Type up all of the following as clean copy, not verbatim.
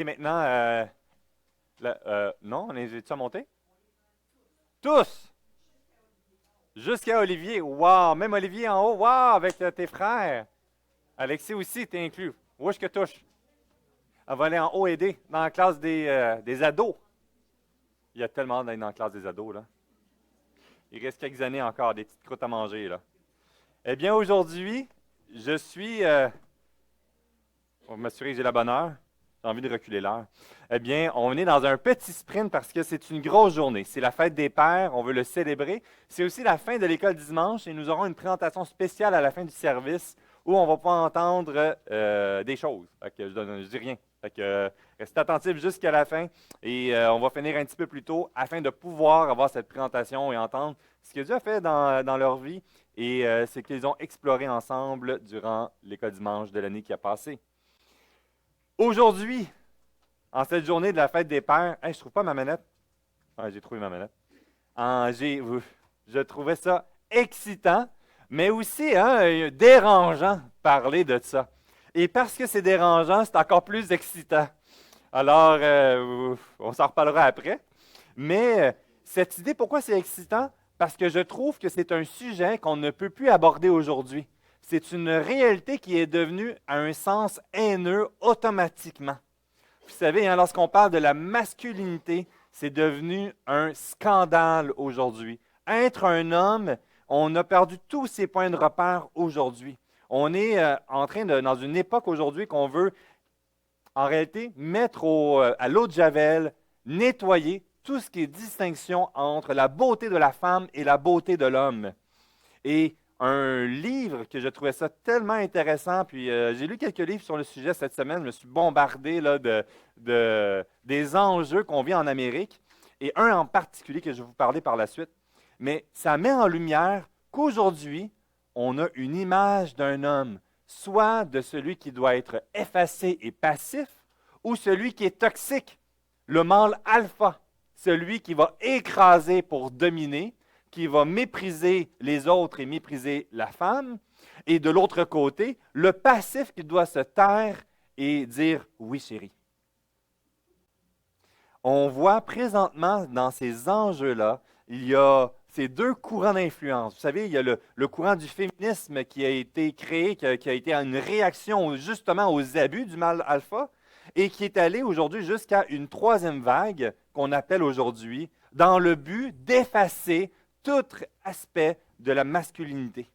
Et maintenant, non, on est-tu à monter? Tous! Jusqu'à Olivier. Wow! Même Olivier en haut. Wow! Avec tes frères. Alexis aussi, t'es inclus. Où est-ce que touche? Elle va aller en haut aider dans la classe des ados. Il y a tellement d'être dans la classe des ados, là. Il reste quelques années encore, des petites croûtes à manger, là. Eh bien, aujourd'hui, je suis... on va m'assurer que j'ai la bonne heure. J'ai envie de reculer l'heure. Eh bien, on est dans un petit sprint parce que c'est une grosse journée. C'est la fête des pères, on veut le célébrer. C'est aussi la fin de l'école dimanche et nous aurons une présentation spéciale à la fin du service où on va pouvoir entendre des choses. Fait que je dis rien. Fait que, restez attentifs jusqu'à la fin et on va finir un petit peu plus tôt afin de pouvoir avoir cette présentation et entendre ce que Dieu a fait dans leur vie et ce qu'ils ont exploré ensemble durant l'école dimanche de l'année qui a passé. Aujourd'hui, en cette journée de la fête des pères, hey, je trouve pas ma manette. Ah, j'ai trouvé ma manette. Je trouvais ça excitant, mais aussi dérangeant de parler de ça. Et parce que c'est dérangeant, c'est encore plus excitant. Alors, on s'en reparlera après. Mais cette idée, pourquoi c'est excitant? Parce que je trouve que c'est un sujet qu'on ne peut plus aborder aujourd'hui. C'est une réalité qui est devenue à un sens haineux automatiquement. Vous savez, lorsqu'on parle de la masculinité, c'est devenu un scandale aujourd'hui. Être un homme, on a perdu tous ses points de repère aujourd'hui. On est en train dans une époque aujourd'hui qu'on veut, en réalité, mettre à l'eau de Javel, nettoyer tout ce qui est distinction entre la beauté de la femme et la beauté de l'homme. Et un livre que je trouvais ça tellement intéressant, puis j'ai lu quelques livres sur le sujet cette semaine, je me suis bombardé là, des enjeux qu'on vit en Amérique, et un en particulier que je vais vous parler par la suite. Mais ça met en lumière qu'aujourd'hui, on a une image d'un homme, soit de celui qui doit être effacé et passif, ou celui qui est toxique, le mâle alpha, celui qui va écraser pour dominer, qui va mépriser les autres et mépriser la femme, et de l'autre côté, le passif qui doit se taire et dire « oui, chérie ». On voit présentement dans ces enjeux-là, il y a ces deux courants d'influence. Vous savez, il y a le courant du féminisme qui a été créé, qui a été une réaction justement aux abus du mâle alpha, et qui est allé aujourd'hui jusqu'à une troisième vague qu'on appelle aujourd'hui dans le but d'effacer tout aspect de la masculinité.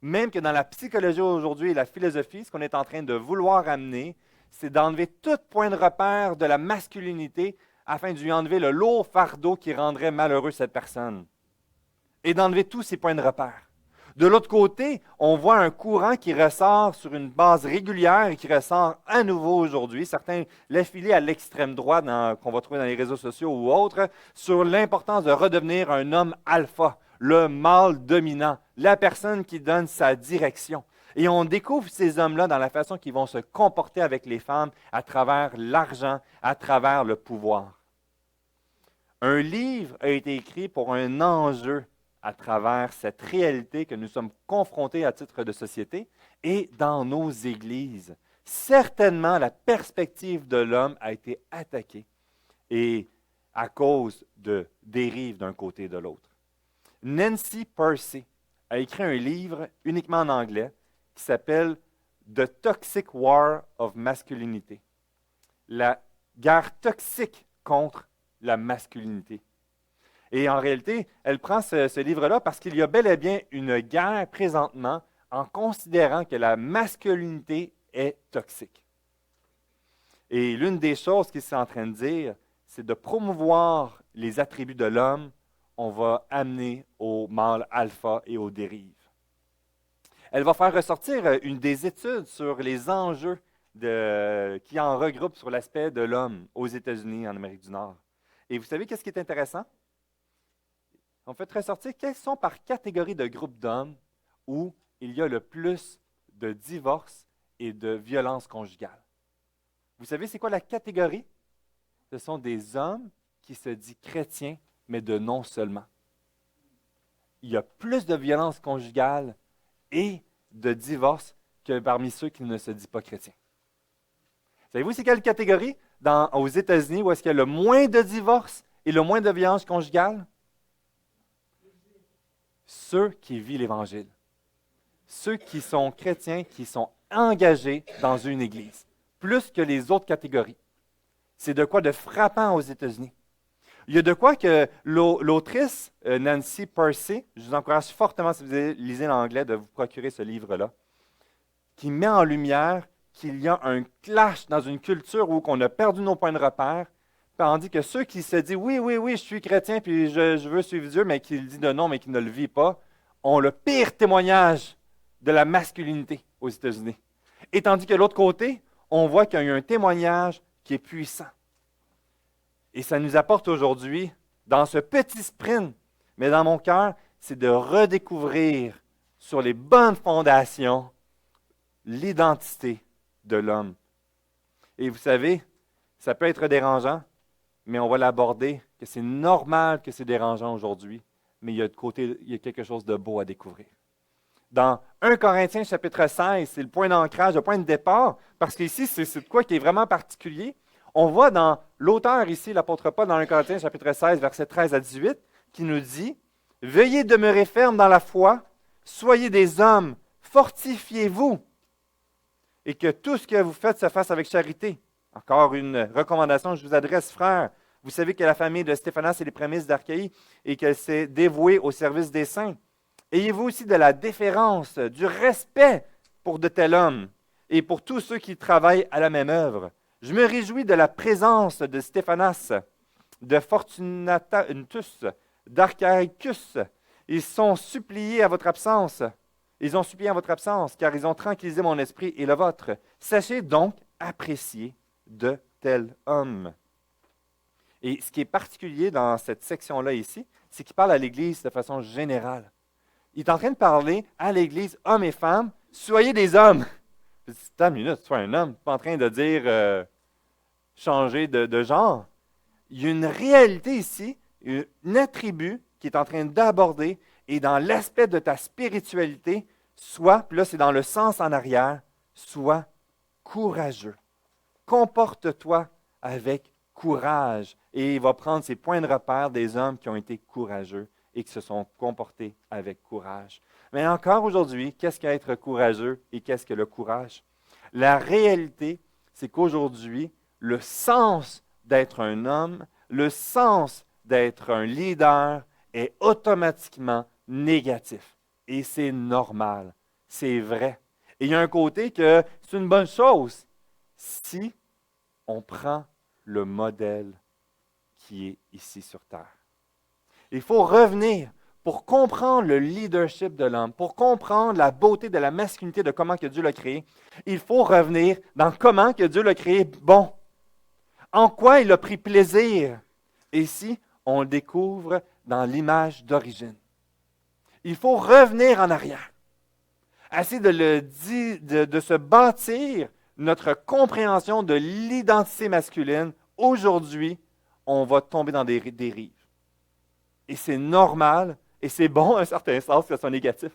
Même que dans la psychologie aujourd'hui et la philosophie, ce qu'on est en train de vouloir amener, c'est d'enlever tout point de repère de la masculinité afin de lui enlever le lourd fardeau qui rendrait malheureux cette personne. Et d'enlever tous ces points de repère. De l'autre côté, on voit un courant qui ressort sur une base régulière et qui ressort à nouveau aujourd'hui. Certains l'affilient à l'extrême droite qu'on va trouver dans les réseaux sociaux ou autres, sur l'importance de redevenir un homme alpha, le mâle dominant, la personne qui donne sa direction. Et on découvre ces hommes-là dans la façon qu'ils vont se comporter avec les femmes à travers l'argent, à travers le pouvoir. Un livre a été écrit pour un enjeu à travers cette réalité que nous sommes confrontés à titre de société et dans nos églises. Certainement, la perspective de l'homme a été attaquée et à cause de dérives d'un côté et de l'autre. Nancy Pearcey a écrit un livre uniquement en anglais qui s'appelle The Toxic War of Masculinity. La guerre toxique contre la masculinité. Et en réalité, elle prend ce livre-là parce qu'il y a bel et bien une guerre présentement en considérant que la masculinité est toxique. Et l'une des choses qu'il est en train de dire, c'est de promouvoir les attributs de l'homme, on va amener au mâle alpha et aux dérives. Elle va faire ressortir une des études sur les enjeux qui en regroupent sur l'aspect de l'homme aux États-Unis, en Amérique du Nord. Et vous savez qu'est-ce qui est intéressant? On fait ressortir quels sont par catégorie de groupes d'hommes où il y a le plus de divorces et de violences conjugales. Vous savez, c'est quoi la catégorie? Ce sont des hommes qui se disent chrétiens, mais de non seulement. Il y a plus de violences conjugales et de divorces que parmi ceux qui ne se disent pas chrétiens. Savez-vous c'est quelle catégorie? aux États-Unis où est-ce qu'il y a le moins de divorces et le moins de violences conjugales? Ceux qui vivent l'Évangile. Ceux qui sont chrétiens, qui sont engagés dans une Église, plus que les autres catégories. C'est de quoi de frappant aux États-Unis. Il y a de quoi que l'autrice Nancy Pearcey, je vous encourage fortement, si vous lisez l'anglais, de vous procurer ce livre-là, qui met en lumière qu'il y a un clash dans une culture où on a perdu nos points de repère, tandis que ceux qui se disent oui, oui, oui, je suis chrétien puis je veux suivre Dieu, mais qui le dit de non, mais qui ne le vit pas, ont le pire témoignage de la masculinité aux États-Unis. Et tandis que de l'autre côté, on voit qu'il y a eu un témoignage qui est puissant. Et ça nous apporte aujourd'hui, dans ce petit sprint, mais dans mon cœur, c'est de redécouvrir sur les bonnes fondations l'identité de l'homme. Et vous savez, ça peut être dérangeant, mais on va l'aborder, que c'est normal que c'est dérangeant aujourd'hui, mais il y a quelque chose de beau à découvrir. Dans 1 Corinthiens chapitre 16, c'est le point d'ancrage, le point de départ, parce qu'ici, c'est de quoi qui est vraiment particulier. On voit dans l'auteur ici, l'apôtre Paul, dans 1 Corinthiens chapitre 16, versets 13 à 18, qui nous dit « Veuillez demeurer ferme dans la foi, soyez des hommes, fortifiez-vous, et que tout ce que vous faites se fasse avec charité. » Encore une recommandation que je vous adresse, frères. Vous savez que la famille de Stéphanas est les prémices d'Archaïe et qu'elle s'est dévouée au service des saints. Ayez-vous aussi de la déférence, du respect pour de tels hommes et pour tous ceux qui travaillent à la même œuvre. Je me réjouis de la présence de Stéphanas, de Fortunatus, d'Archaïcus. Ils ont supplié à votre absence, car ils ont tranquillisé mon esprit et le vôtre. Sachez donc apprécier de tels hommes. Et ce qui est particulier dans cette section-là ici, c'est qu'il parle à l'Église de façon générale. Il est en train de parler à l'Église, hommes et femmes, soyez des hommes. Attends une minute, sois un homme, pas en train de dire changer de genre. Il y a une réalité ici, un attribut qui est en train d'aborder, et dans l'aspect de ta spiritualité, puis là c'est dans le sens en arrière, sois courageux. Comporte-toi avec courage. Et il va prendre ses points de repère des hommes qui ont été courageux et qui se sont comportés avec courage. Mais encore aujourd'hui, qu'est-ce qu'être courageux et qu'est-ce que le courage? La réalité, c'est qu'aujourd'hui, le sens d'être un homme, le sens d'être un leader est automatiquement négatif. Et c'est normal, c'est vrai. Et il y a un côté que c'est une bonne chose si on prend le modèle qui est ici sur Terre. Il faut revenir pour comprendre le leadership de l'homme, pour comprendre la beauté de la masculinité de comment que Dieu l'a créé. Il faut revenir dans comment que Dieu l'a créé bon. En quoi il a pris plaisir. Et ici, on le découvre dans l'image d'origine. Il faut revenir en arrière. Essayer de se bâtir notre compréhension de l'identité masculine. Aujourd'hui, on va tomber dans des dérives. Et c'est normal, et c'est bon à un certain sens que ce soit négatif.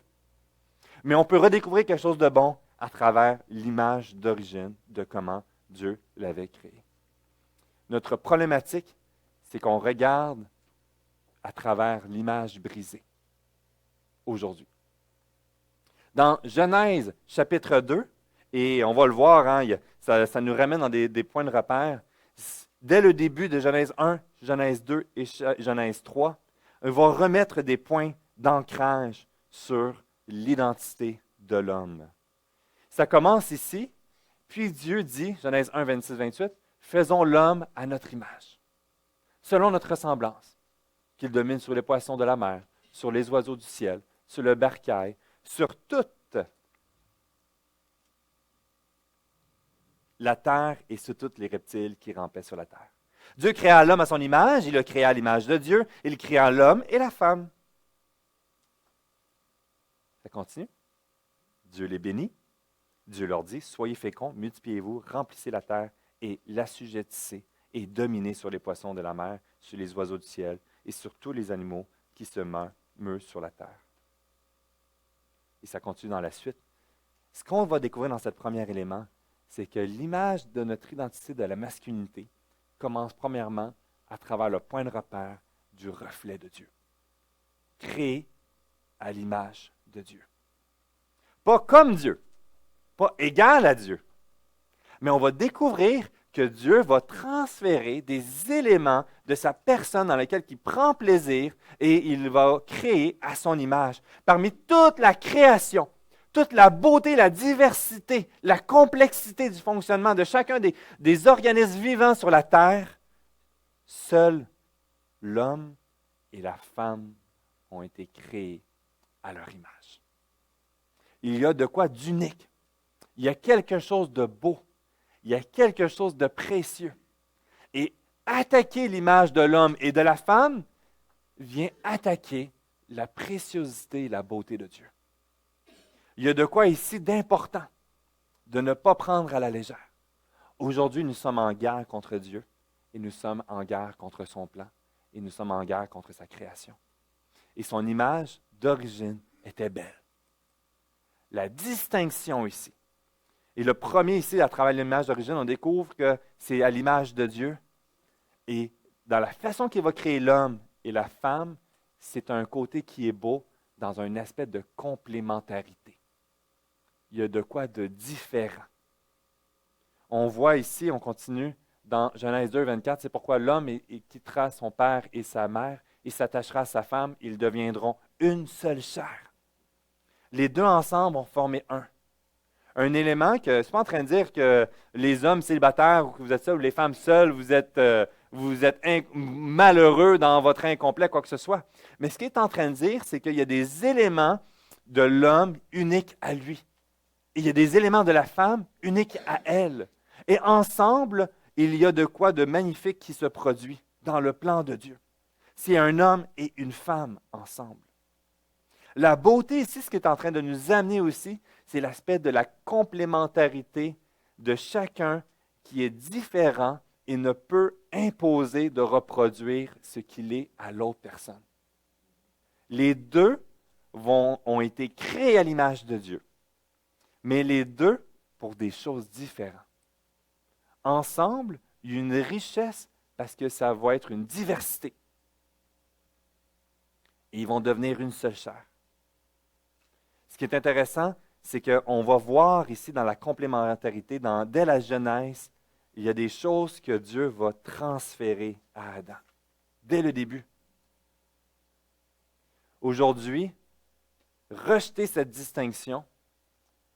Mais on peut redécouvrir quelque chose de bon à travers l'image d'origine de comment Dieu l'avait créé. Notre problématique, c'est qu'on regarde à travers l'image brisée aujourd'hui. Dans Genèse chapitre 2, et on va le voir, hein, ça nous ramène dans des points de repère. Dès le début de Genèse 1, Genèse 2 et Genèse 3, on va remettre des points d'ancrage sur l'identité de l'homme. Ça commence ici, puis Dieu dit, Genèse 1, 26, 28, « Faisons l'homme à notre image, selon notre ressemblance, qu'il domine sur les poissons de la mer, sur les oiseaux du ciel, sur le bercail, sur toute la terre et sur tous les reptiles qui rampaient sur la terre. » Dieu créa l'homme à son image, il le créa à l'image de Dieu, il créa l'homme et la femme. Ça continue. Dieu les bénit. Dieu leur dit, soyez féconds, multipliez-vous, remplissez la terre et l'assujettissez et dominez sur les poissons de la mer, sur les oiseaux du ciel et sur tous les animaux qui se meuvent sur la terre. Et ça continue dans la suite. Ce qu'on va découvrir dans ce premier élément, c'est que l'image de notre identité de la masculinité commence premièrement à travers le point de repère du reflet de Dieu. Créé à l'image de Dieu. Pas comme Dieu, pas égal à Dieu, mais on va découvrir que Dieu va transférer des éléments de sa personne dans lesquels il prend plaisir et il va créer à son image. Parmi toute la création, toute la beauté, la diversité, la complexité du fonctionnement de chacun des organismes vivants sur la terre, seul l'homme et la femme ont été créés à leur image. Il y a de quoi d'unique. Il y a quelque chose de beau. Il y a quelque chose de précieux. Et attaquer l'image de l'homme et de la femme vient attaquer la préciosité et la beauté de Dieu. Il y a de quoi ici d'important, de ne pas prendre à la légère. Aujourd'hui, nous sommes en guerre contre Dieu et nous sommes en guerre contre son plan et nous sommes en guerre contre sa création. Et son image d'origine était belle. La distinction ici. Et le premier ici, à travers l'image d'origine, on découvre que c'est à l'image de Dieu. Et dans la façon qu'il va créer l'homme et la femme, c'est un côté qui est beau dans un aspect de complémentarité. Il y a de quoi de différent. On voit ici, on continue, dans Genèse 2, 24, c'est pourquoi l'homme quittera son père et sa mère et s'attachera à sa femme, ils deviendront une seule chair. Les deux ensemble vont former un. Un élément que, je ne suis pas en train de dire que les hommes célibataires ou que vous êtes seuls ou les femmes seules, vous êtes malheureux dans votre incomplet, quoi que ce soit. Mais ce qu'il est en train de dire, c'est qu'il y a des éléments de l'homme uniques à lui. Et il y a des éléments de la femme uniques à elle. Et ensemble, il y a de quoi de magnifique qui se produit dans le plan de Dieu. C'est un homme et une femme ensemble. La beauté ici, ce qui est en train de nous amener aussi, c'est l'aspect de la complémentarité de chacun qui est différent et ne peut imposer de reproduire ce qu'il est à l'autre personne. Les deux ont été créés à l'image de Dieu, mais les deux pour des choses différentes. Ensemble, il y a une richesse parce que ça va être une diversité. Et ils vont devenir une seule chair. Ce qui est intéressant, c'est qu'on va voir ici dans la complémentarité, dès la Genèse, il y a des choses que Dieu va transférer à Adam, dès le début. Aujourd'hui, rejeter cette distinction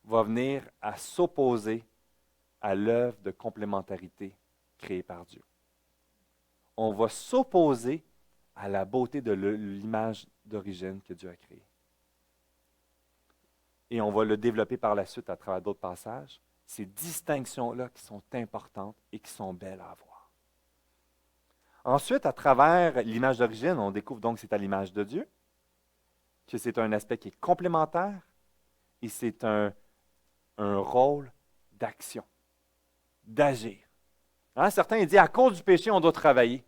va venir à s'opposer à l'œuvre de complémentarité créée par Dieu. On va s'opposer à la beauté de l'image d'origine que Dieu a créée. Et on va le développer par la suite à travers d'autres passages, ces distinctions-là qui sont importantes et qui sont belles à avoir. Ensuite, à travers l'image d'origine, on découvre donc que c'est à l'image de Dieu, que c'est un aspect qui est complémentaire et c'est un rôle d'action, d'agir. Hein, certains disent, à cause du péché, on doit travailler.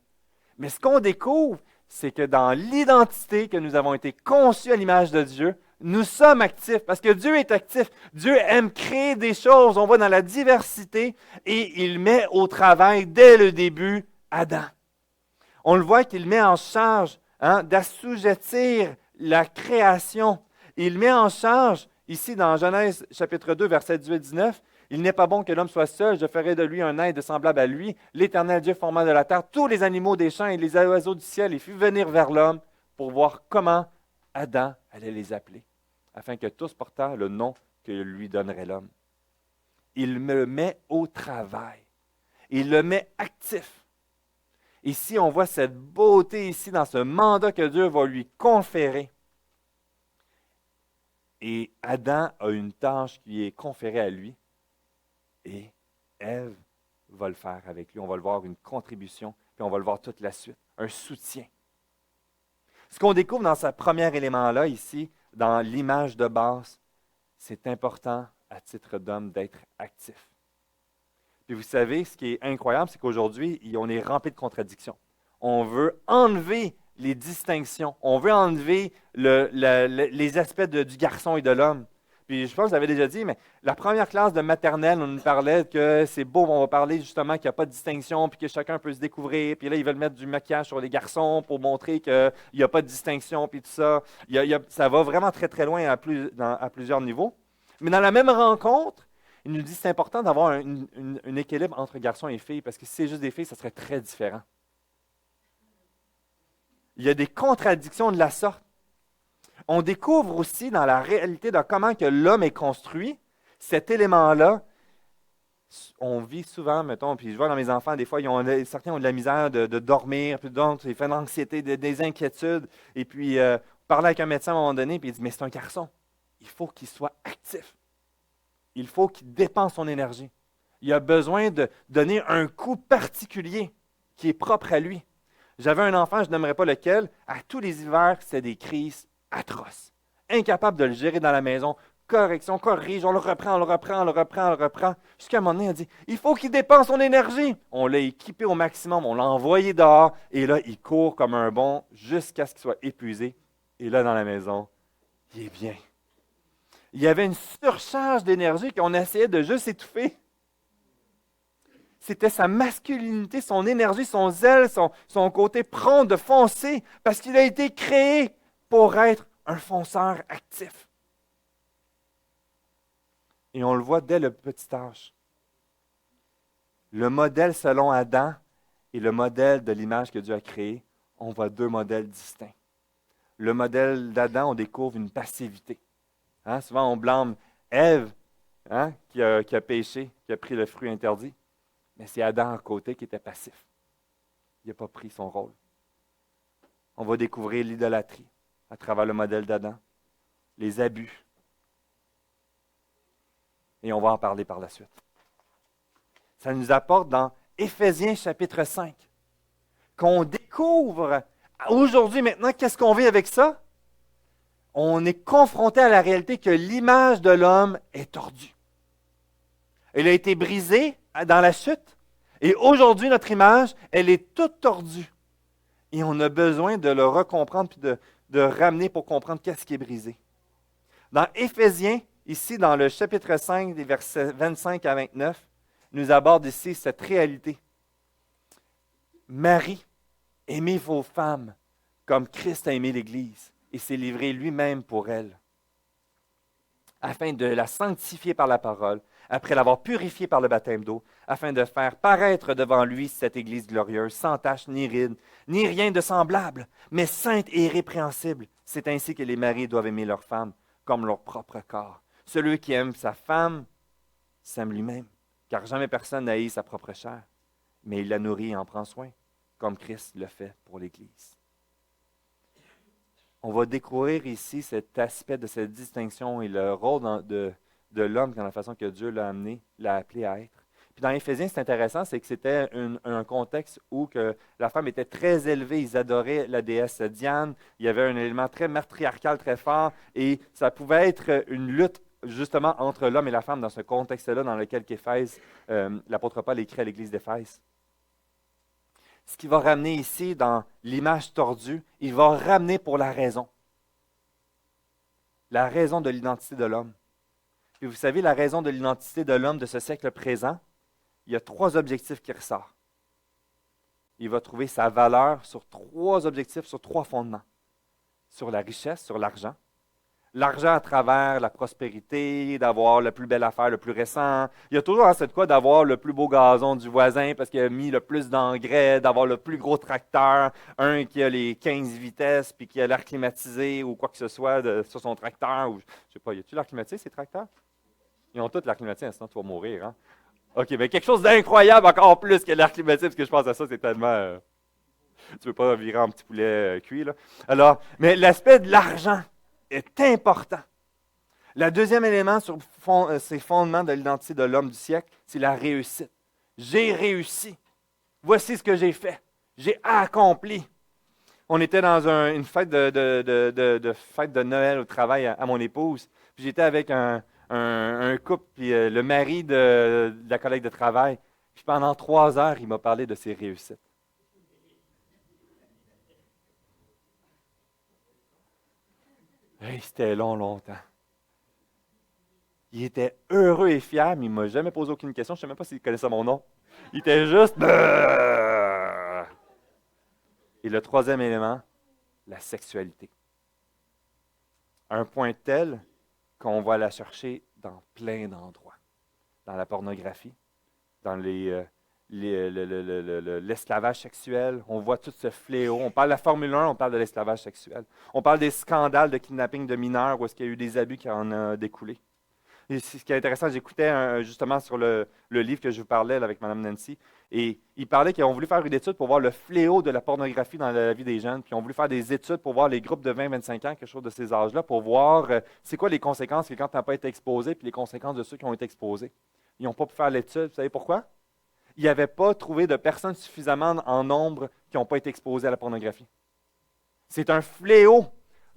Mais ce qu'on découvre, c'est que dans l'identité que nous avons été conçus à l'image de Dieu, nous sommes actifs parce que Dieu est actif. Dieu aime créer des choses. On va dans la diversité et il met au travail dès le début Adam. On le voit qu'il met en charge d'assujettir la création. Il met en charge, ici dans Genèse chapitre 2, verset 18-19, « Il n'est pas bon que l'homme soit seul, je ferai de lui un aide semblable à lui. L'Éternel Dieu forma de la terre tous les animaux des champs et les oiseaux du ciel et fit venir vers l'homme pour voir comment Adam allait les appeler, afin que tous portèrent le nom que lui donnerait l'homme. » Il me met au travail. Il le met actif. Ici, on voit cette beauté ici dans ce mandat que Dieu va lui conférer. Et Adam a une tâche qui est conférée à lui. Et Ève va le faire avec lui. On va le voir une contribution, puis on va le voir toute la suite, un soutien. Ce qu'on découvre dans ce premier élément-là, ici, dans l'image de base, c'est important, à titre d'homme, d'être actif. Puis vous savez, ce qui est incroyable, c'est qu'aujourd'hui, on est rempli de contradictions. On veut enlever les distinctions. On veut enlever les aspects du garçon et de l'homme. Puis je pense que vous avez déjà dit, mais la première classe de maternelle, on nous parlait que c'est beau, on va parler justement qu'il n'y a pas de distinction, puis que chacun peut se découvrir. Puis là, ils veulent mettre du maquillage sur les garçons pour montrer qu'il n'y a pas de distinction, puis tout ça. Ça va vraiment très, très loin à plusieurs niveaux. Mais dans la même rencontre, il nous dit que c'est important d'avoir un équilibre entre garçons et filles, parce que si c'est juste des filles, ça serait très différent. Il y a des contradictions de la sorte. On découvre aussi dans la réalité de comment que l'homme est construit, cet élément-là, on vit souvent, mettons, puis je vois dans mes enfants, des fois, certains ont de la misère de dormir, puis d'autres, ils font de l'anxiété, des inquiétudes, et puis parler avec un médecin à un moment donné, puis il dit, mais c'est un garçon, il faut qu'il soit actif, il faut qu'il dépense son énergie, il a besoin de donner un coup particulier qui est propre à lui. J'avais un enfant, je n'aimerais pas lequel, à tous les hivers, c'était des crises atroces. Incapable de le gérer dans la maison. Correction, corrige, on le reprend. Jusqu'à un moment donné, il a dit, il faut qu'il dépense son énergie. On l'a équipé au maximum, on l'a envoyé dehors, et là, il court comme un bon jusqu'à ce qu'il soit épuisé. Et là, dans la maison, il est bien. Il y avait une surcharge d'énergie qu'on essayait de juste étouffer. C'était sa masculinité, son énergie, son zèle, son côté prompt de foncer, parce qu'il a été créé pour être un fonceur actif. Et on le voit dès le petit âge. Le modèle selon Adam et le modèle de l'image que Dieu a créée, on voit deux modèles distincts. Le modèle d'Adam, on découvre une passivité. Souvent, on blâme Ève qui a péché, qui a pris le fruit interdit. Mais c'est Adam à côté qui était passif. Il n'a pas pris son rôle. On va découvrir l'idolâtrie à travers le modèle d'Adam, les abus. Et on va en parler par la suite. Ça nous apporte dans Éphésiens chapitre 5, qu'on découvre aujourd'hui, maintenant, qu'est-ce qu'on vit avec ça? On est confronté à la réalité que l'image de l'homme est tordue. Elle a été brisée dans la chute. Et aujourd'hui, notre image, elle est toute tordue. Et on a besoin de le recomprendre puis de ramener pour comprendre qu'est-ce qui est brisé. Dans Éphésiens, ici dans le chapitre 5, des versets 25 à 29, nous aborde ici cette réalité. Marie, aimez vos femmes comme Christ a aimé l'Église et s'est livré lui-même pour elle, afin de la sanctifier par la parole, après l'avoir purifiée par le baptême d'eau, afin de faire paraître devant lui cette Église glorieuse, sans tache ni ride, ni rien de semblable, mais sainte et irrépréhensible. C'est ainsi que les maris doivent aimer leurs femmes comme leur propre corps. Celui qui aime sa femme s'aime lui-même, car jamais personne n'a haï sa propre chair, mais il la nourrit et en prend soin, comme Christ le fait pour l'Église. On va découvrir ici cet aspect de cette distinction et le rôle de l'homme dans la façon que Dieu l'a amené, l'a appelé à être. Puis dans Éphésiens, c'est intéressant, c'est que c'était un contexte où que la femme était très élevée, ils adoraient la déesse Diane, il y avait un élément très matriarcal, très fort, et ça pouvait être une lutte justement entre l'homme et la femme dans ce contexte-là dans lequel l'apôtre Paul écrit à l'église d'Éphèse. Ce qu'il va ramener ici dans l'image tordue, il va ramener pour la raison de l'identité de l'homme. Et vous savez, la raison de l'identité de l'homme de ce siècle présent, il y a trois objectifs qui ressortent. Il va trouver sa valeur sur trois objectifs, sur trois fondements. Sur la richesse, sur l'argent. L'argent à travers la prospérité, d'avoir la plus belle affaire, le plus récent. Il y a toujours cette quoi d'avoir le plus beau gazon du voisin parce qu'il a mis le plus d'engrais, d'avoir le plus gros tracteur, un qui a les 15 vitesses puis qui a l'air climatisé ou quoi que ce soit sur son tracteur. Ou, je ne sais pas, y a-tu l'air climatisé ces tracteurs? Ils ont tous l'air climatisé, sinon tu vas mourir. Hein? OK, mais quelque chose d'incroyable encore plus que l'air climatisé, parce que je pense à ça, c'est tellement... tu ne veux pas virer en petit poulet cuit, là. Alors, mais l'aspect de l'argent est important. Le deuxième élément sur ces fondements de l'identité de l'homme du siècle, c'est la réussite. J'ai réussi. Voici ce que j'ai fait. J'ai accompli. On était dans une fête fête de Noël au travail à mon épouse. Puis j'étais avec un couple, puis le mari de la collègue de travail. Puis pendant 3 heures, il m'a parlé de ses réussites. Hey, c'était long, longtemps. Il était heureux et fier, mais il ne m'a jamais posé aucune question. Je ne sais même pas s'il connaissait mon nom. Il était juste... Et le troisième élément, la sexualité. À un point tel qu'on va la chercher dans plein d'endroits. Dans la pornographie, dans l'esclavage sexuel. On voit tout ce fléau. On parle de la Formule 1, on parle de l'esclavage sexuel. On parle des scandales de kidnapping de mineurs où est-ce qu'il y a eu des abus qui en ont découlé. Et ce qui est intéressant, j'écoutais justement sur le livre que je vous parlais là, avec Mme Nancy, et il parlait qu'ils ont voulu faire une étude pour voir le fléau de la pornographie dans la vie des jeunes, puis ils ont voulu faire des études pour voir les groupes de 20-25 ans, quelque chose de ces âges-là, pour voir c'est quoi les conséquences que quand tu n'as pas été exposé, puis les conséquences de ceux qui ont été exposés. Ils n'ont pas pu faire l'étude. Vous savez pourquoi? Ils n'avaient pas trouvé de personnes suffisamment en nombre qui n'ont pas été exposées à la pornographie. C'est un fléau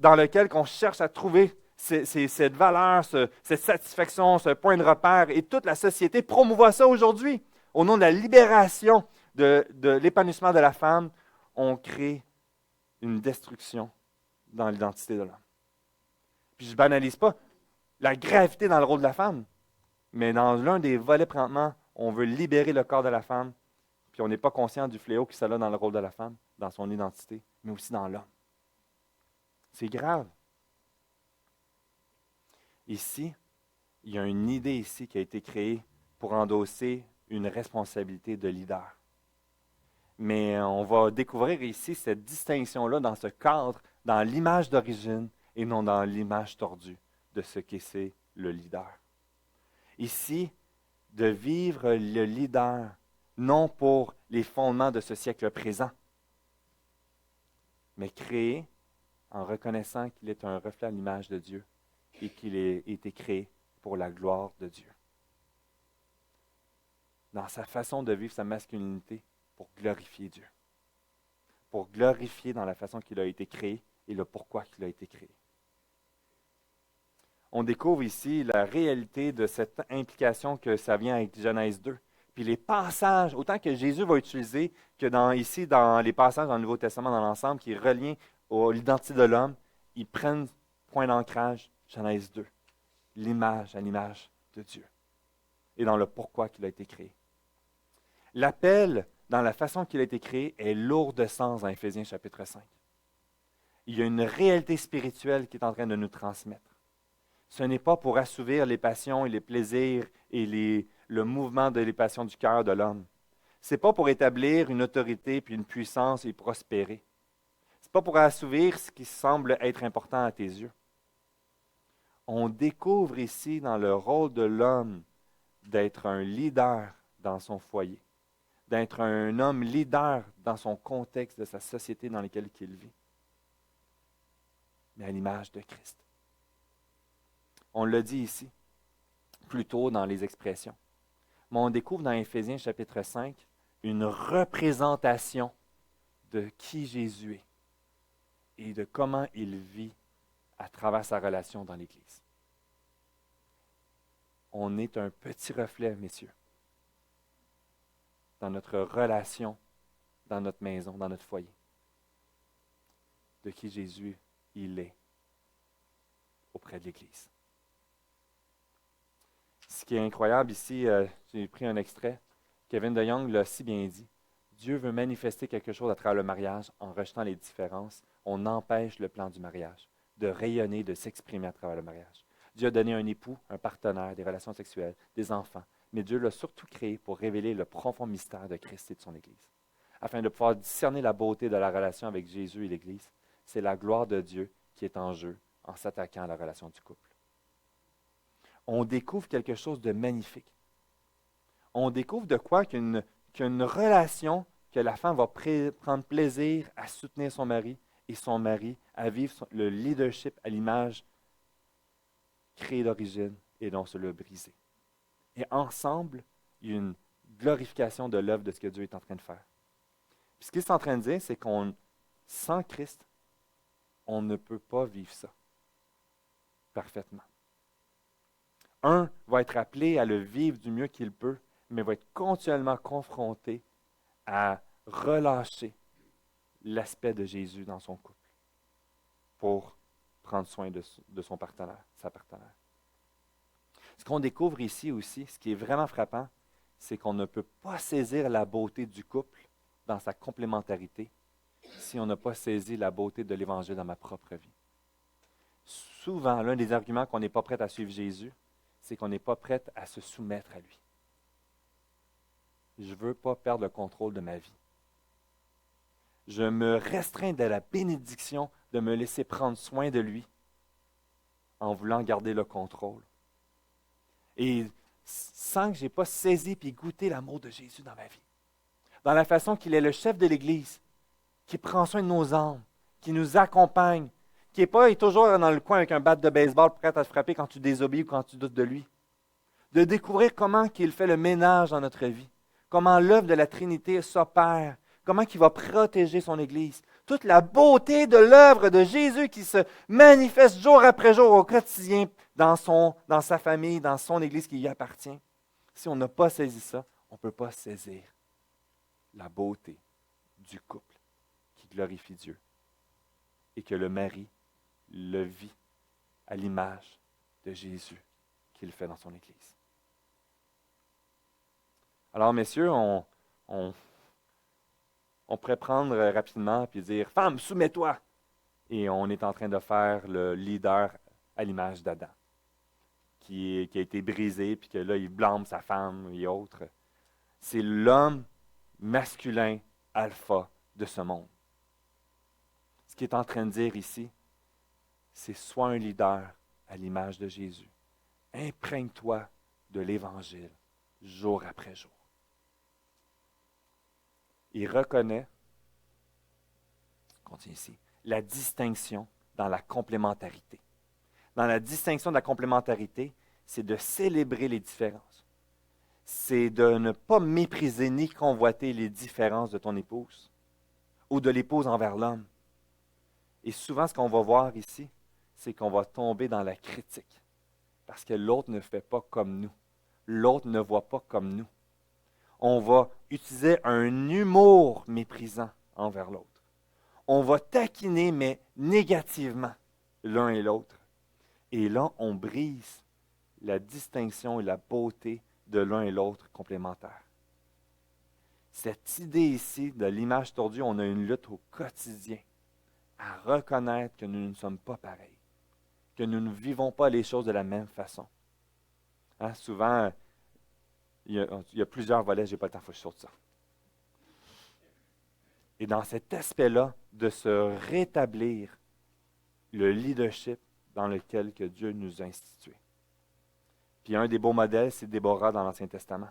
dans lequel on cherche à trouver cette valeur, cette satisfaction, ce point de repère. Et toute la société promouvoit ça aujourd'hui. Au nom de la libération de l'épanouissement de la femme, on crée une destruction dans l'identité de l'homme. Puis je ne banalise pas la gravité dans le rôle de la femme, mais dans l'un des volets présentement, on veut libérer le corps de la femme, puis on n'est pas conscient du fléau que ça a dans le rôle de la femme, dans son identité, mais aussi dans l'homme. C'est grave. Ici, il y a une idée ici qui a été créée pour endosser une responsabilité de leader. Mais on va découvrir ici cette distinction-là dans ce cadre, dans l'image d'origine et non dans l'image tordue de ce qu'est le leader. Ici, de vivre le leader, non pour les fondements de ce siècle présent, mais créé en reconnaissant qu'il est un reflet à l'image de Dieu et qu'il a été créé pour la gloire de Dieu. Dans sa façon de vivre sa masculinité pour glorifier Dieu. Pour glorifier dans la façon qu'il a été créé et le pourquoi qu'il a été créé. On découvre ici la réalité de cette implication que ça vient avec Genèse 2. Puis les passages, autant que Jésus va utiliser que ici, dans les passages dans le Nouveau Testament, dans l'ensemble, qui est relié à l'identité de l'homme, ils prennent point d'ancrage, Genèse 2, l'image à l'image de Dieu, et dans le pourquoi qu'il a été créé. L'appel, dans la façon qu'il a été créé, est lourd de sens dans Éphésiens chapitre 5. Il y a une réalité spirituelle qui est en train de nous transmettre. Ce n'est pas pour assouvir les passions et les plaisirs et le mouvement des passions du cœur de l'homme. Ce n'est pas pour établir une autorité puis une puissance et prospérer. Ce n'est pas pour assouvir ce qui semble être important à tes yeux. On découvre ici dans le rôle de l'homme d'être un leader dans son foyer, d'être un homme leader dans son contexte de sa société dans laquelle il vit, mais à l'image de Christ. On l'a dit ici, plus tôt dans les expressions. Mais on découvre dans Éphésiens chapitre 5 une représentation de qui Jésus est et de comment il vit à travers sa relation dans l'Église. On est un petit reflet, messieurs, dans notre relation, dans notre maison, dans notre foyer, de qui Jésus il est auprès de l'Église. Ce qui est incroyable ici, j'ai pris un extrait, Kevin DeYoung l'a si bien dit. Dieu veut manifester quelque chose à travers le mariage en rejetant les différences. On empêche le plan du mariage de rayonner, de s'exprimer à travers le mariage. Dieu a donné un époux, un partenaire, des relations sexuelles, des enfants. Mais Dieu l'a surtout créé pour révéler le profond mystère de Christ et de son Église. Afin de pouvoir discerner la beauté de la relation avec Jésus et l'Église, c'est la gloire de Dieu qui est en jeu en s'attaquant à la relation du couple. On découvre quelque chose de magnifique. On découvre de quoi qu'une relation que la femme va prendre plaisir à soutenir son mari et son mari à vivre le leadership à l'image créée d'origine et non celui brisé. Et ensemble, il y a une glorification de l'œuvre de ce que Dieu est en train de faire. Puis ce qu'il est en train de dire, c'est qu'on, sans Christ, on ne peut pas vivre ça parfaitement. Un va être appelé à le vivre du mieux qu'il peut, mais va être continuellement confronté à relâcher l'aspect de Jésus dans son couple pour prendre soin de son partenaire, sa partenaire. Ce qu'on découvre ici aussi, ce qui est vraiment frappant, c'est qu'on ne peut pas saisir la beauté du couple dans sa complémentarité si on n'a pas saisi la beauté de l'Évangile dans ma propre vie. Souvent, l'un des arguments qu'on n'est pas prêt à suivre Jésus, c'est qu'on n'est pas prêt à se soumettre à lui. Je ne veux pas perdre le contrôle de ma vie. Je me restreins de la bénédiction de me laisser prendre soin de lui en voulant garder le contrôle. Et sans que je n'ai pas saisi et goûté l'amour de Jésus dans ma vie. Dans la façon qu'il est le chef de l'Église, qui prend soin de nos âmes, qui nous accompagne, qui n'est pas toujours dans le coin avec un bat de baseball prêt à te frapper quand tu désobéis ou quand tu doutes de lui. De découvrir comment il fait le ménage dans notre vie, comment l'œuvre de la Trinité s'opère, comment il va protéger son Église. Toute la beauté de l'œuvre de Jésus qui se manifeste jour après jour au quotidien dans sa famille, dans son Église qui lui appartient. Si on n'a pas saisi ça, on ne peut pas saisir la beauté du couple qui glorifie Dieu et que le mari le vit à l'image de Jésus qu'il fait dans son Église. Alors, messieurs, on pourrait prendre rapidement et dire « Femme, soumets-toi » et on est en train de faire le leader à l'image d'Adam, qui a été brisé, puis que là, il blâme sa femme et autres. C'est l'homme masculin alpha de ce monde. Ce qu'il est en train de dire ici, c'est sois un leader à l'image de Jésus. Imprègne-toi de l'Évangile jour après jour. Il reconnaît, on continue ici, la distinction dans la complémentarité. Dans la distinction de la complémentarité, c'est de célébrer les différences. C'est de ne pas mépriser ni convoiter les différences de ton épouse ou de l'épouse envers l'homme. Et souvent, ce qu'on va voir ici, c'est qu'on va tomber dans la critique parce que l'autre ne fait pas comme nous. L'autre ne voit pas comme nous. On va utiliser un humour méprisant envers l'autre. On va taquiner, mais négativement, l'un et l'autre. Et là, on brise la distinction et la beauté de l'un et l'autre complémentaires. Cette idée ici de l'image tordue, on a une lutte au quotidien à reconnaître que nous ne sommes pas pareils, que nous ne vivons pas les choses de la même façon. Hein, souvent, il y a plusieurs volets, je n'ai pas le temps, il faut que je saute ça. Et dans cet aspect-là, de se rétablir le leadership dans lequel que Dieu nous a institués. Puis un des beaux modèles, c'est Déborah dans l'Ancien Testament.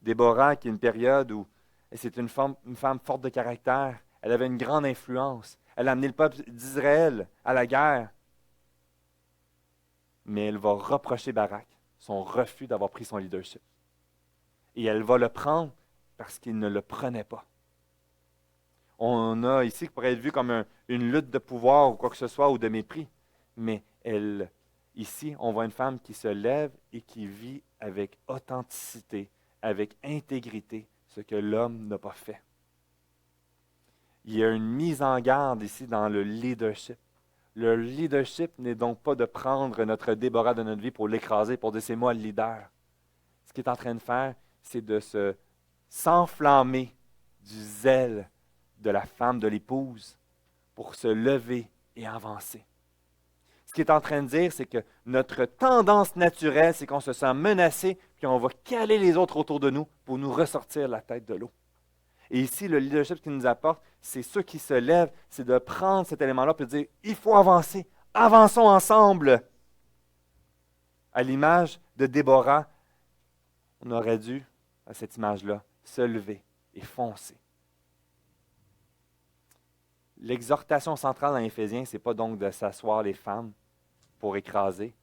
Déborah, qui est une période où c'est une femme forte de caractère, elle avait une grande influence, elle a amené le peuple d'Israël à la guerre. Mais elle va reprocher Barak son refus d'avoir pris son leadership. Et elle va le prendre parce qu'il ne le prenait pas. On a ici qui pourrait être vu comme une lutte de pouvoir ou quoi que ce soit, ou de mépris. Mais ici, on voit une femme qui se lève et qui vit avec authenticité, avec intégrité, ce que l'homme n'a pas fait. Il y a une mise en garde ici dans le leadership. Le leadership n'est donc pas de prendre notre Déborah de notre vie pour l'écraser, pour dire c'est moi le leader. Ce qu'il est en train de faire, c'est de s'enflammer du zèle de la femme, de l'épouse, pour se lever et avancer. Ce qu'il est en train de dire, c'est que notre tendance naturelle, c'est qu'on se sent menacé, puis on va caler les autres autour de nous pour nous ressortir la tête de l'eau. Et ici, le leadership qu'il nous apporte, c'est ceux qui se lèvent, c'est de prendre cet élément-là et de dire, il faut avancer, avançons ensemble. À l'image de Déborah, on aurait dû, à cette image-là, se lever et foncer. L'exhortation centrale dans Éphésiens, ce n'est pas donc de s'asseoir les femmes pour écraser,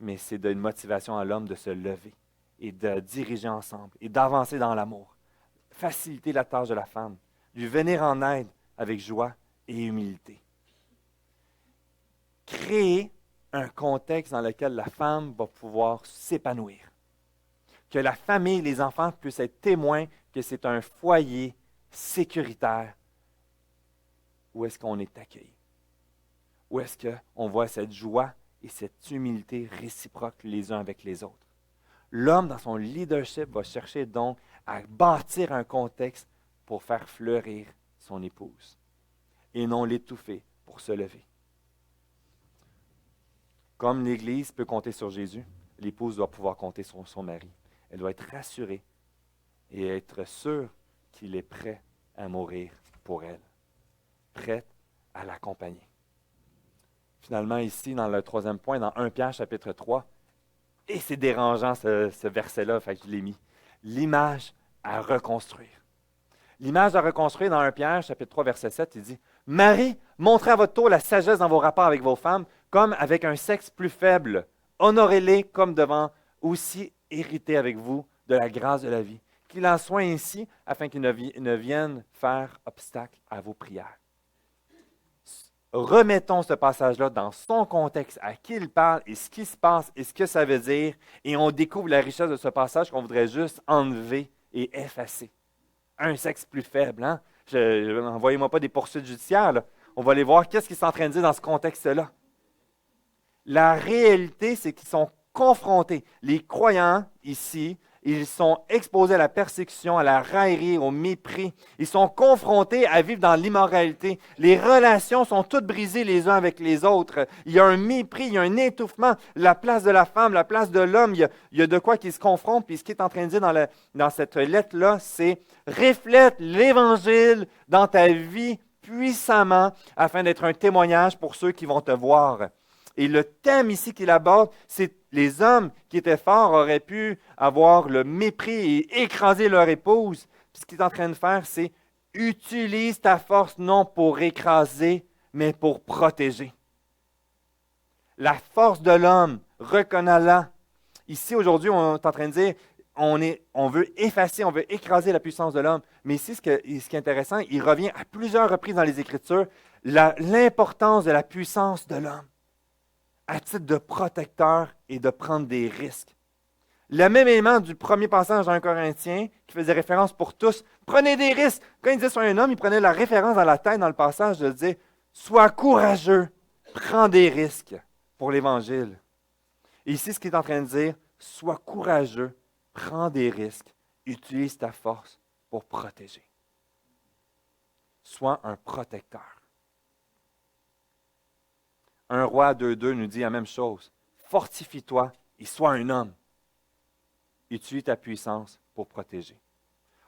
mais c'est une motivation à l'homme de se lever et de diriger ensemble et d'avancer dans l'amour. Faciliter la tâche de la femme, lui venir en aide avec joie et humilité. Créer un contexte dans lequel la femme va pouvoir s'épanouir. Que la famille, les enfants puissent être témoins que c'est un foyer sécuritaire où est-ce qu'on est accueilli. Où est-ce qu'on voit cette joie et cette humilité réciproque les uns avec les autres. L'homme, dans son leadership, va chercher donc à bâtir un contexte pour faire fleurir son épouse et non l'étouffer pour se lever. Comme l'Église peut compter sur Jésus, l'épouse doit pouvoir compter sur son mari. Elle doit être rassurée et être sûre qu'il est prêt à mourir pour elle, prête à l'accompagner. Finalement, ici, dans le troisième point, dans 1 Pierre, chapitre 3, et c'est dérangeant ce verset-là, fait que je l'ai mis, l'image à reconstruire. L'image à reconstruire dans 1 Pierre, chapitre 3, verset 7, il dit « Marie, montrez à votre tour la sagesse dans vos rapports avec vos femmes, comme avec un sexe plus faible. Honorez-les comme devant aussi hériter avec vous de la grâce de la vie. Qu'il en soit ainsi, afin qu'ils ne viennent faire obstacle à vos prières. » Remettons ce passage-là dans son contexte, à qui il parle et ce qui se passe et ce que ça veut dire, et on découvre la richesse de ce passage qu'on voudrait juste enlever et effacer. Un sexe plus faible, hein? Envoyez-moi pas des poursuites judiciaires, là. On va aller voir qu'est-ce qu'il est en train de dire dans ce contexte-là. La réalité, c'est qu'ils sont confrontés. Les croyants, ici, ils sont exposés à la persécution, à la raillerie, au mépris. Ils sont confrontés à vivre dans l'immoralité. Les relations sont toutes brisées les uns avec les autres. Il y a un mépris, il y a un étouffement. La place de la femme, la place de l'homme, il y a de quoi qui se confrontent. Puis ce qu'il est en train de dire dans cette lettre-là, c'est « Reflète l'Évangile dans ta vie puissamment afin d'être un témoignage pour ceux qui vont te voir. » Et le thème ici qu'il aborde, c'est les hommes qui étaient forts auraient pu avoir le mépris et écraser leur épouse. Puis ce qu'il est en train de faire, c'est utilise ta force non pour écraser, mais pour protéger. La force de l'homme, reconnais-la. Ici, aujourd'hui, on est en train de dire, on veut effacer, on veut écraser la puissance de l'homme. Mais ici, ce qui est intéressant, il revient à plusieurs reprises dans les Écritures, l'importance de la puissance de l'homme, à titre de protecteur et de prendre des risques. Le même élément du premier passage dans 1 Corinthiens, qui faisait référence pour tous, prenez des risques. Quand il disait sur un homme, il prenait la référence dans la tête dans le passage de dire, sois courageux, prends des risques pour l'Évangile. Et ici, ce qu'il est en train de dire, sois courageux, prends des risques, utilise ta force pour protéger. Sois un protecteur. 1 Roi 2.2 nous dit la même chose. Fortifie-toi et sois un homme. Utilise ta puissance pour protéger.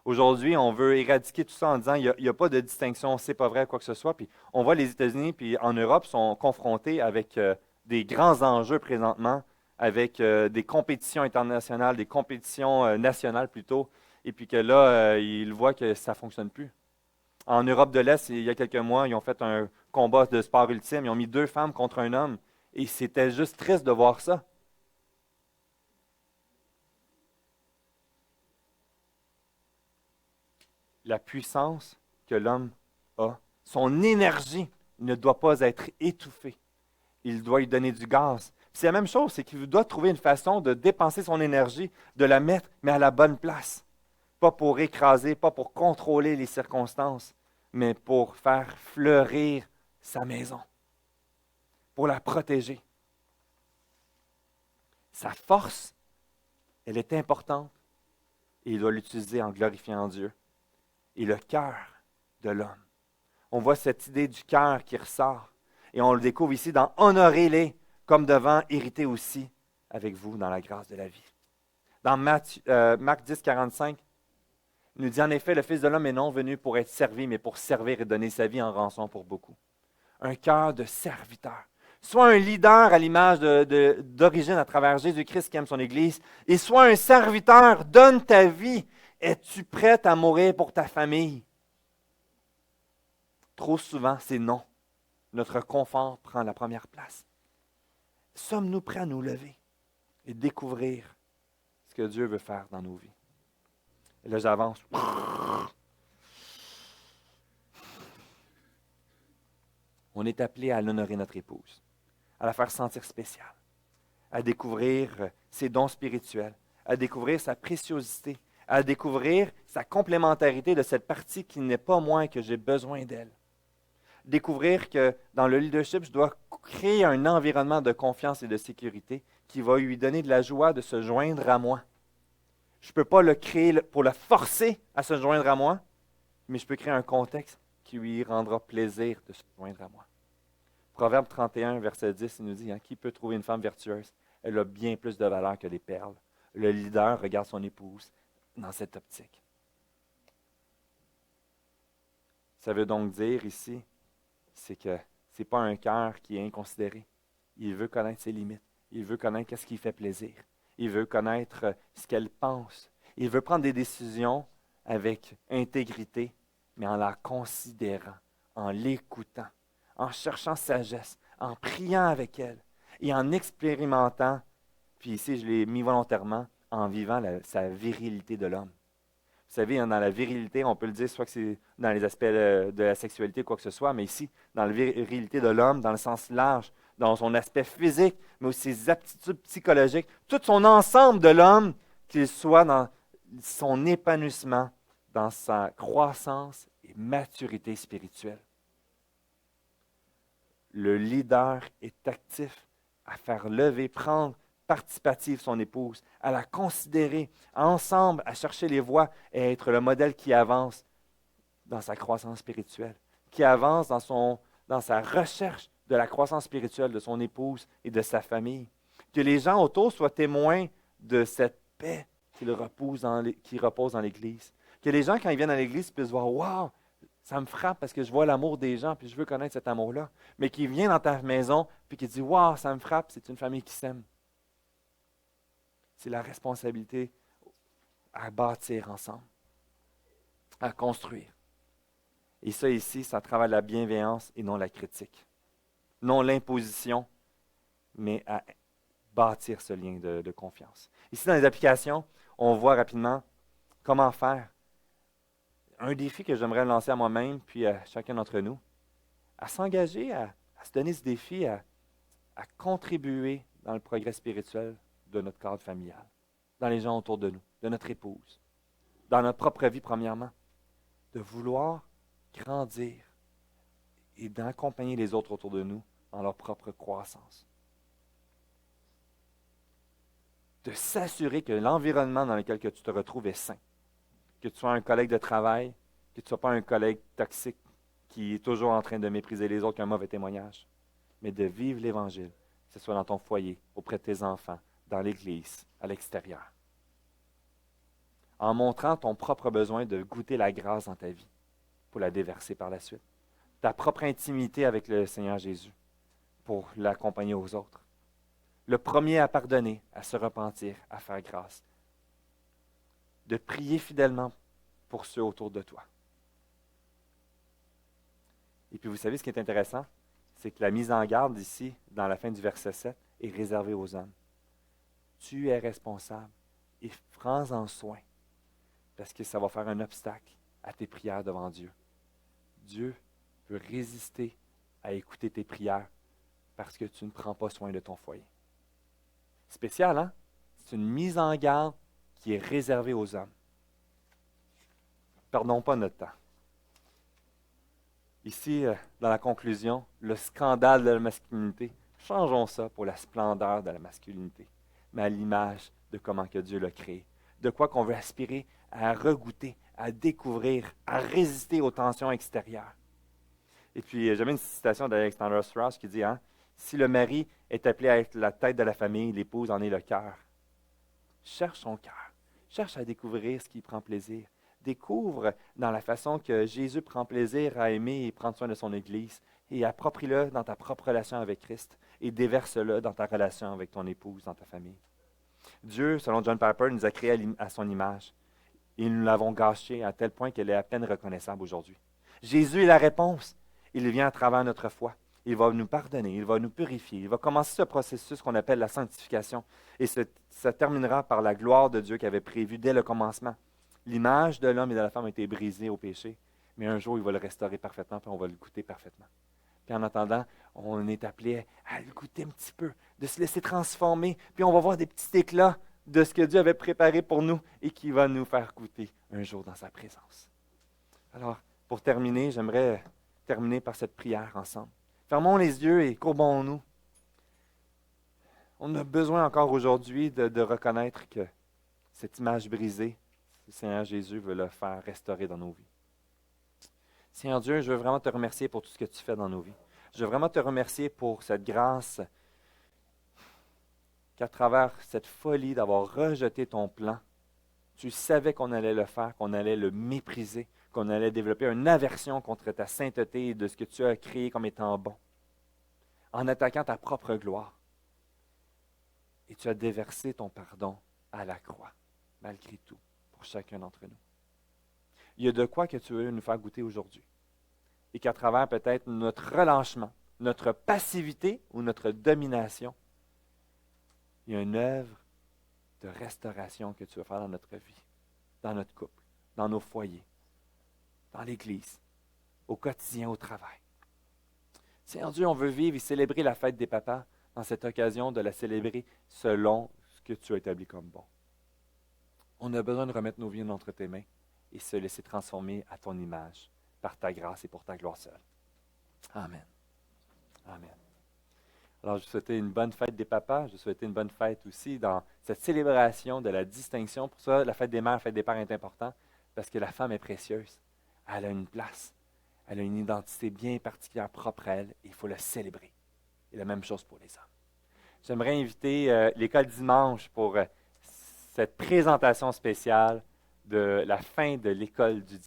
Aujourd'hui, on veut éradiquer tout ça en disant il n'y a pas de distinction, c'est pas vrai, quoi que ce soit. Puis on voit les États-Unis puis en Europe sont confrontés avec des grands enjeux présentement, avec des compétitions internationales, des compétitions nationales plutôt, et puis que là, ils voient que ça ne fonctionne plus. En Europe de l'Est, il y a quelques mois, ils ont fait un combat de sport ultime. Ils ont mis 2 femmes contre un homme. Et c'était juste triste de voir ça. La puissance que l'homme a, son énergie ne doit pas être étouffée. Il doit lui donner du gaz. C'est la même chose, c'est qu'il doit trouver une façon de dépenser son énergie, de la mettre, mais à la bonne place. Pas pour écraser, pas pour contrôler les circonstances, mais pour faire fleurir sa maison, pour la protéger. Sa force, elle est importante et il doit l'utiliser en glorifiant Dieu. Et le cœur de l'homme. On voit cette idée du cœur qui ressort et on le découvre ici dans « Honorez-les comme devant hériter aussi avec vous dans la grâce de la vie ». Dans Marc 10, 45, il nous dit en effet, le Fils de l'homme est non venu pour être servi, mais pour servir et donner sa vie en rançon pour beaucoup. Un cœur de serviteur. Sois un leader à l'image d'origine à travers Jésus-Christ qui aime son Église, et sois un serviteur, donne ta vie. Es-tu prête à mourir pour ta famille? Trop souvent, c'est non. Notre confort prend la première place. Sommes-nous prêts à nous lever et découvrir ce que Dieu veut faire dans nos vies? Et là, j'avance. On est appelé à l'honorer notre épouse, à la faire sentir spéciale, à découvrir ses dons spirituels, à découvrir sa préciosité, à découvrir sa complémentarité de cette partie qui n'est pas moi et que j'ai besoin d'elle. Découvrir que dans le leadership, je dois créer un environnement de confiance et de sécurité qui va lui donner de la joie de se joindre à moi. Je ne peux pas le créer pour le forcer à se joindre à moi, mais je peux créer un contexte qui lui rendra plaisir de se joindre à moi. Proverbe 31, verset 10, il nous dit, qui peut trouver une femme vertueuse? Elle a bien plus de valeur que les perles. Le leader regarde son épouse dans cette optique. Ça veut donc dire ici, c'est que ce n'est pas un cœur qui est inconsidéré. Il veut connaître ses limites. Il veut connaître ce qui lui fait plaisir. Il veut connaître ce qu'elle pense. Il veut prendre des décisions avec intégrité, mais en la considérant, en l'écoutant, en cherchant sagesse, en priant avec elle et en expérimentant, puis ici je l'ai mis volontairement, en vivant sa virilité de l'homme. Vous savez, dans la virilité, on peut le dire soit que c'est dans les aspects de la sexualité ou quoi que ce soit, mais ici, dans la virilité de l'homme, dans le sens large, dans son aspect physique, mais aussi ses aptitudes psychologiques, tout son ensemble de l'homme, qu'il soit dans son épanouissement, dans sa croissance et maturité spirituelle. Le leader est actif à faire lever, prendre participative son épouse, à la considérer, ensemble, à chercher les voies et à être le modèle qui avance dans sa croissance spirituelle, qui avance dans sa recherche de la croissance spirituelle de son épouse et de sa famille. Que les gens autour soient témoins de cette paix qui repose dans l'Église. Que les gens, quand ils viennent à l'Église, puissent voir « Wow, ça me frappe parce que je vois l'amour des gens puis je veux connaître cet amour-là. » Mais qu'ils viennent dans ta maison puis qu'ils disent « Wow, ça me frappe, c'est une famille qui s'aime. » C'est la responsabilité à bâtir ensemble, à construire. Et ça ici, ça travaille la bienveillance et non la critique. Non l'imposition, mais à bâtir ce lien de confiance. Ici, dans les applications, on voit rapidement comment faire. Un défi que j'aimerais lancer à moi-même, puis à chacun d'entre nous, à s'engager, à se donner ce défi, à contribuer dans le progrès spirituel de notre cadre familial, dans les gens autour de nous, de notre épouse, dans notre propre vie premièrement, de vouloir grandir et d'accompagner les autres autour de nous dans leur propre croissance. De s'assurer que l'environnement dans lequel tu te retrouves est sain, que tu sois un collègue de travail, que tu ne sois pas un collègue toxique qui est toujours en train de mépriser les autres, qui a un mauvais témoignage, mais de vivre l'Évangile, que ce soit dans ton foyer, auprès de tes enfants, dans l'Église, à l'extérieur. En montrant ton propre besoin de goûter la grâce dans ta vie pour la déverser par la suite. Ta propre intimité avec le Seigneur Jésus pour l'accompagner aux autres. Le premier à pardonner, à se repentir, à faire grâce. De prier fidèlement pour ceux autour de toi. Et puis vous savez ce qui est intéressant, c'est que la mise en garde ici, dans la fin du verset 7, est réservée aux hommes. Tu es responsable et prends-en soin parce que ça va faire un obstacle à tes prières devant Dieu. Dieu peut résister à écouter tes prières parce que tu ne prends pas soin de ton foyer. Spécial, hein? C'est une mise en garde qui est réservée aux hommes. Perdons pas notre temps. Ici, dans la conclusion, le scandale de la masculinité, changeons ça pour la splendeur de la masculinité, mais à l'image de comment que Dieu l'a créé, de quoi qu'on veut aspirer à regoûter, à découvrir, à résister aux tensions extérieures. Et puis, j'avais une citation d'Alexander Strauss qui dit, si le mari est appelé à être la tête de la famille, l'épouse en est le cœur. Cherche son cœur. Cherche à découvrir ce qui prend plaisir. Découvre dans la façon que Jésus prend plaisir à aimer et prendre soin de son Église et approprie-le dans ta propre relation avec Christ et déverse-le dans ta relation avec ton épouse, dans ta famille. Dieu, selon John Piper, nous a créés à son image et nous l'avons gâché à tel point qu'elle est à peine reconnaissable aujourd'hui. Jésus est la réponse. Il vient à travers notre foi. Il va nous pardonner, il va nous purifier. Il va commencer ce processus qu'on appelle la sanctification. Et ça terminera par la gloire de Dieu qu'il avait prévue dès le commencement. L'image de l'homme et de la femme a été brisée au péché, mais un jour, il va le restaurer parfaitement, puis on va le goûter parfaitement. Puis en attendant, on est appelé à le goûter un petit peu, de se laisser transformer, puis on va voir des petits éclats de ce que Dieu avait préparé pour nous et qui va nous faire goûter un jour dans sa présence. Alors, pour terminer, j'aimerais terminer par cette prière ensemble. Fermons les yeux et courbons-nous. On a besoin encore aujourd'hui de reconnaître que cette image brisée, le Seigneur Jésus veut le faire restaurer dans nos vies. Seigneur Dieu, je veux vraiment te remercier pour tout ce que tu fais dans nos vies. Je veux vraiment te remercier pour cette grâce qu'à travers cette folie d'avoir rejeté ton plan, tu savais qu'on allait le faire, qu'on allait le mépriser, qu'on allait développer une aversion contre ta sainteté et de ce que tu as créé comme étant bon, en attaquant ta propre gloire. Et tu as déversé ton pardon à la croix, malgré tout, pour chacun d'entre nous. Il y a de quoi que tu veux nous faire goûter aujourd'hui. Et qu'à travers peut-être notre relâchement, notre passivité ou notre domination, il y a une œuvre de restauration que tu veux faire dans notre vie, dans notre couple, dans nos foyers, dans l'Église, au quotidien, au travail. Seigneur Dieu, on veut vivre et célébrer la fête des papas dans cette occasion de la célébrer selon ce que tu as établi comme bon. On a besoin de remettre nos vies entre tes mains et se laisser transformer à ton image, par ta grâce et pour ta gloire seule. Amen. Amen. Alors, je vous souhaite une bonne fête des papas. Je vous souhaite une bonne fête aussi dans cette célébration de la distinction. Pour ça, la fête des mères, la fête des pères est importante parce que la femme est précieuse. Elle a une place. Elle a une identité bien particulière, propre à elle, et il faut la célébrer. Et la même chose pour les hommes. J'aimerais inviter l'école dimanche pour cette présentation spéciale de la fin de l'école du